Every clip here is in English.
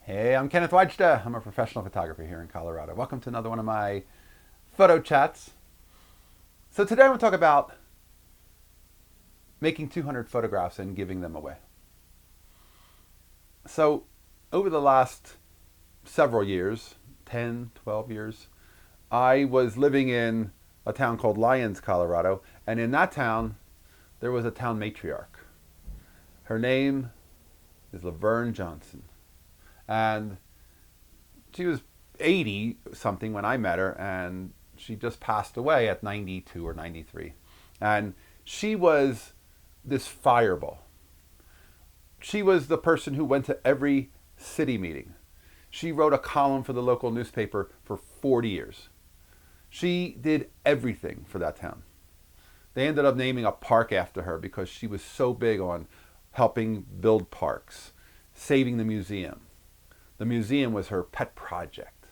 Hey, I'm Kenneth Wajda. I'm a professional photographer here in Colorado. Welcome to another one of my photo chats. So today I want to talk about making 200 photographs and giving them away. So over the last several years, 10, 12 years, I was living in a town called Lyons, Colorado, and in that town there was a town matriarch. Her name is Laverne Johnson. And she was 80 something when I met her, and she just passed away at 92 or 93. And she was this fireball. She was the person who went to every city meeting. She wrote a column for the local newspaper for 40 years. She did everything for that town. They ended up naming a park after her because she was so big on helping build parks, saving the museum. The museum was her pet project.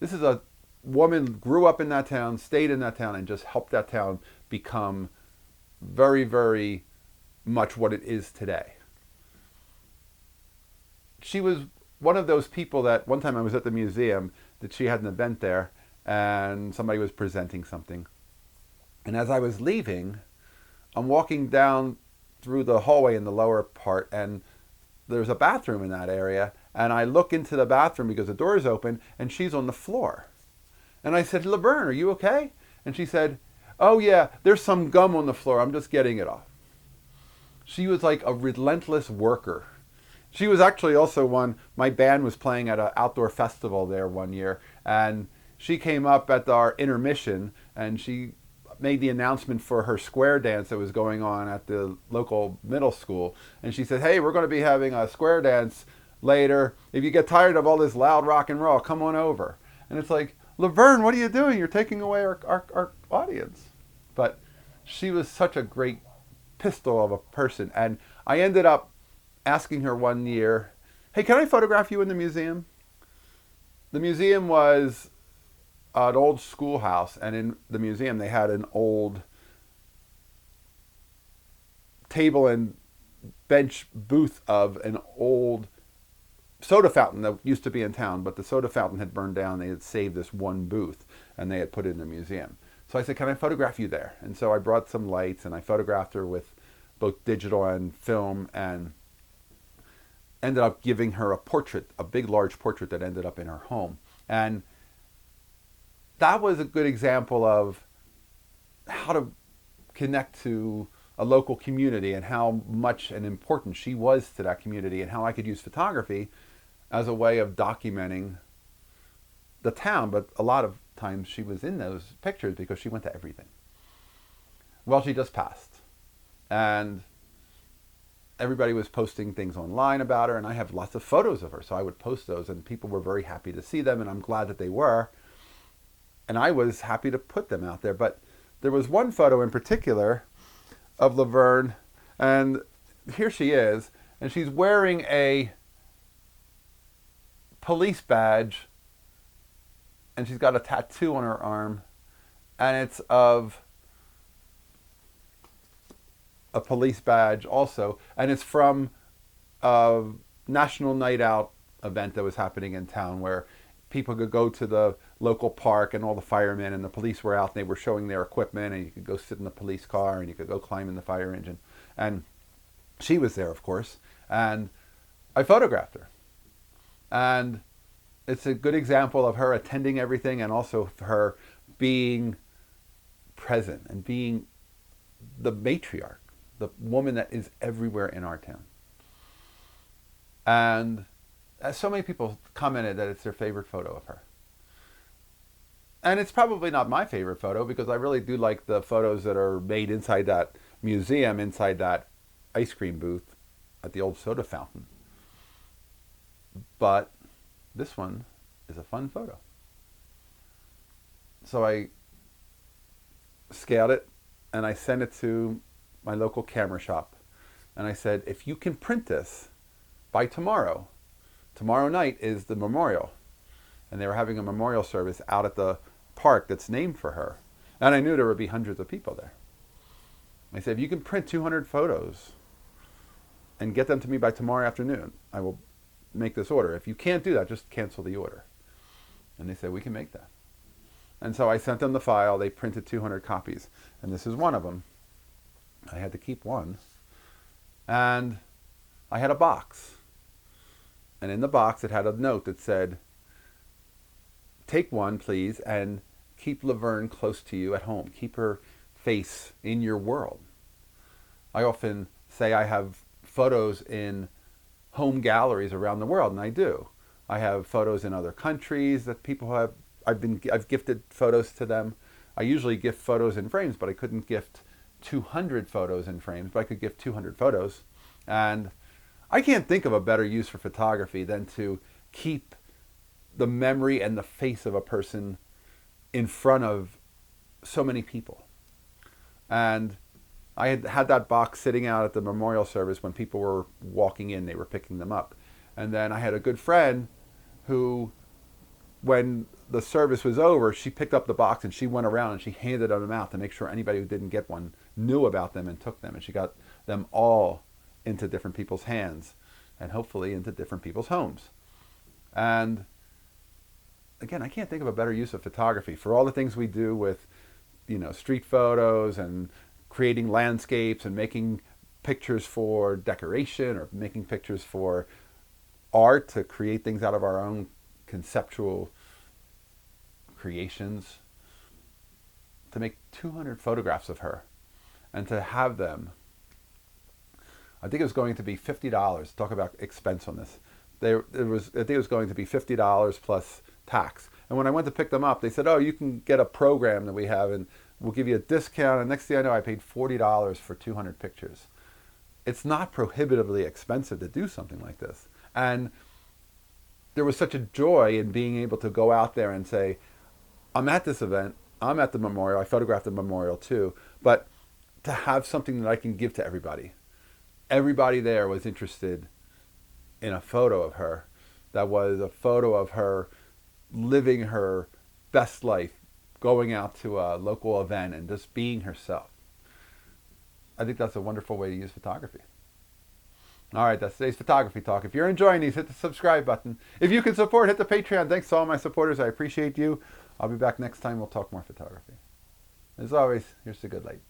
This is a woman who grew up in that town, stayed in that town, and just helped that town become very, very much what it is today. She was one of those people that one time I was at the museum, that she had an event there, and somebody was presenting something. And as I was leaving, I'm walking down through the hallway in the lower part, and there's a bathroom in that area, and I look into the bathroom because the door is open, and she's on the floor. And I said, Laverne, are you okay? And she said, oh yeah, there's some gum on the floor, I'm just getting it off. She was like a relentless worker. She was actually also one, my band was playing at an outdoor festival there one year, and she came up at our intermission, and she made the announcement for her square dance that was going on at the local middle school. And she said, hey, we're going to be having a square dance later. If you get tired of all this loud rock and roll, come on over. And it's like, Laverne, what are you doing? You're taking away our audience. But she was such a great pistol of a person. And I ended up asking her one year, hey, can I photograph you in the museum? The museum was an old schoolhouse, and in the museum they had an old table and bench booth of an old soda fountain that used to be in town, but the soda fountain had burned down. They had saved this one booth, and they had put it in the museum. So I said, can I photograph you there? And so I brought some lights, and I photographed her with both digital and film, and ended up giving her a portrait, a big, large portrait that ended up in her home. And that was a good example of how to connect to a local community and how much and important she was to that community, and how I could use photography as a way of documenting the town. But a lot of times she was in those pictures because she went to everything. Well, she just passed, and everybody was posting things online about her, and I have lots of photos of her, so I would post those, and people were very happy to see them, and I'm glad that they were. And I was happy to put them out there. But there was one photo in particular of Laverne, and here she is, and she's wearing a police badge, and she's got a tattoo on her arm, and it's of a police badge also, and it's from a National Night Out event that was happening in town, where people could go to the local park, and all the firemen and the police were out, and they were showing their equipment, and you could go sit in the police car, and you could go climb in the fire engine. And she was there, of course, and I photographed her. And it's a good example of her attending everything, and also her being present and being the matriarch, the woman that is everywhere in our town. And so many people commented that it's their favorite photo of her. And it's probably not my favorite photo, because I really do like the photos that are made inside that museum, inside that ice cream booth at the old soda fountain. But this one is a fun photo. So I scaled it, and I sent it to my local camera shop. And I said, if you can print this by tomorrow night is the memorial. And they were having a memorial service out at the park that's named for her. And I knew there would be hundreds of people there. I said, if you can print 200 photos and get them to me by tomorrow afternoon, I will make this order. If you can't do that, just cancel the order. And they said, we can make that. And so I sent them the file. They printed 200 copies. And this is one of them. I had to keep one. And I had a box. And in the box, it had a note that said, take one, please, and keep Laverne close to you at home. Keep her face in your world. I often say I have photos in home galleries around the world, and I do. I have photos in other countries that people have. I've gifted photos to them. I usually gift photos in frames, but I couldn't gift 200 photos in frames, but I could gift 200 photos. And I can't think of a better use for photography than to keep the memory and the face of a person in front of so many people. And I had that box sitting out at the memorial service when people were walking in, they were picking them up. And then I had a good friend who, when the service was over, she picked up the box and she went around and she handed them out to make sure anybody who didn't get one knew about them and took them. And she got them all into different people's hands and hopefully into different people's homes. And again, I can't think of a better use of photography for all the things we do with, street photos and creating landscapes and making pictures for decoration or making pictures for art to create things out of our own conceptual creations. To make 200 photographs of her and to have them, I think it was going to be $50. Talk about expense on this. I think it was going to be $50 plus tax. And when I went to pick them up, they said, oh, you can get a program that we have and we'll give you a discount. And next thing I know, I paid $40 for 200 pictures. It's not prohibitively expensive to do something like this. And there was such a joy in being able to go out there and say, I'm at this event, I'm at the memorial, I photographed the memorial too, but to have something that I can give to everybody. Everybody there was interested in a photo of her that was a photo of her living her best life, going out to a local event and just being herself. I think that's a wonderful way to use photography. All right, that's today's photography talk. If you're enjoying these, hit the subscribe button. If you can support, hit the Patreon. Thanks to all my supporters. I appreciate you. I'll be back next time. We'll talk more photography. As always, here's the good light.